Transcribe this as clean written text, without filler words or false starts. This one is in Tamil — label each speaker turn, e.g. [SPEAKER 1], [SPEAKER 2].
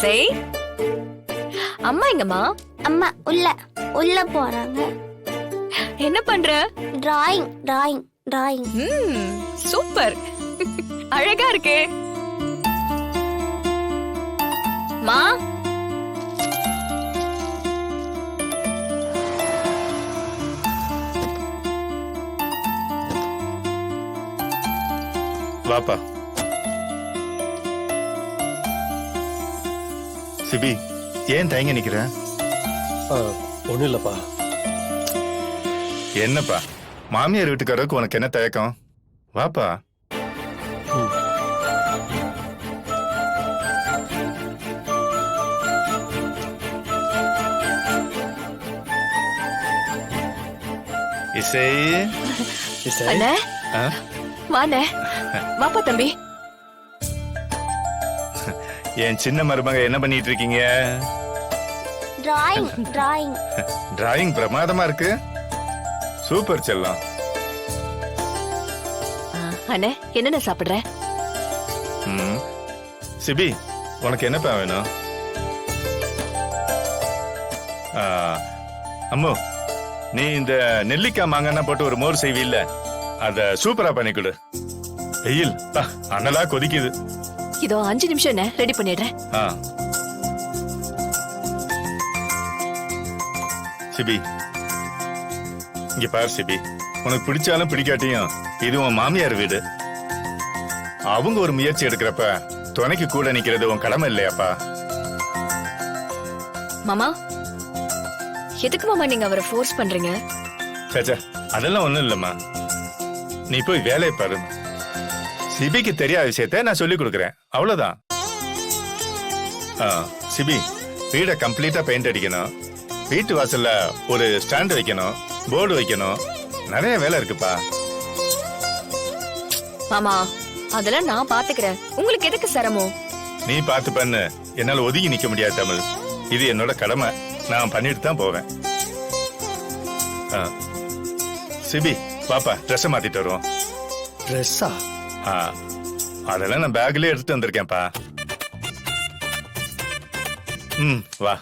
[SPEAKER 1] இசை, அம்மா எங்கம்மா?
[SPEAKER 2] அம்மா உள்ள போறாங்க.
[SPEAKER 1] என்ன பண்ற?
[SPEAKER 2] டிராயிங்.
[SPEAKER 1] சூப்பர், அழகா இருக்கே. மா,
[SPEAKER 3] வாப்பா. சிபி, ஏன் தயங்க நிக்கிற?
[SPEAKER 4] ஒண்ணும் இல்லப்பா.
[SPEAKER 3] என்னப்பா, மாமியார் வீட்டுக்காரருக்கு உனக்கு என்ன தயக்கம்? வாப்பா. இசை,
[SPEAKER 1] அண்ணே
[SPEAKER 3] ஆ?
[SPEAKER 1] வாண்ணே, வாப்பா தம்பி.
[SPEAKER 3] என் சின்ன மருமக என்ன பண்ணிட்டு இருக்கீங்க?
[SPEAKER 2] டிராயிங்.
[SPEAKER 3] டிராயிங் பிரமாதமா இருக்கு. சூப்பர் செல்லம்.
[SPEAKER 1] அண்ணே, என்னென்ன சாப்பிடுற?
[SPEAKER 3] சிபி, உனக்கு என்னப்பா வேணும்? அம்மு, நீ இந்த நெல்லிக்காய் மாங்காய் போட்டு ஒரு மோர் செய்வீல்ல, அத சூப்பரா பண்ணி கொடு. வெயில் அனலா கொதிக்குது.
[SPEAKER 1] இதோ 5 நிமிஷம் என்ன ரெடி பண்ணிடுறேன்.
[SPEAKER 3] சிபி, இங்க பாரு சிபி, உனக்கு பிடிச்சாலும் பிடிக்காட்டியும் இது உன் மாமியார் வீடு. அவங்க ஒரு முயற்சி எடுக்கிறப்ப துணைக்கு கூட நிக்கிறது உன் கடமை இல்லையாப்பா?
[SPEAKER 1] மாமா, எதுக்கு மாமா நீங்க அவரை ஃபோர்ஸ் பண்றீங்க?
[SPEAKER 3] சேச்சா, அதெல்லாம் ஒண்ணும் இல்லம்மா. நீ போய் வேலையை பாரு. சிபிக்கு தெரியாத விஷயத்த நான் சொல்லி கொடுக்குறேன், அவ்வளவுதான். சிபி, வீடை கம்ப்ளீட்டா பெயிண்ட் அடிக்கணும், வீட்டு வாசல்ல ஒரு ஸ்டாண்ட் வைக்கணும், போர்டு வைக்கணும், நிறைய வேலை இருக்குப்பா.
[SPEAKER 1] மாமா, அதெல்லாம் நான் பாத்துக்கிறேன், உங்களுக்கு எதுக்கு சிரமம்?
[SPEAKER 3] நீ பார்த்து பண்ணு, என்னால ஒதுங்கி நிக்க முடியாது தமிழ். இது என்னோட கடமை, நான் பண்ணிட்டு தான் போவேன். சிபி, பாப்பா ட்ரெஸ் மாத்திட்டு வருவோம்.
[SPEAKER 4] ட்ரெஸ்ஸா?
[SPEAKER 3] அதெல்லாம் நான் பேக்லயே எடுத்துட்டு வந்திருக்கேன்ப்பா. வா.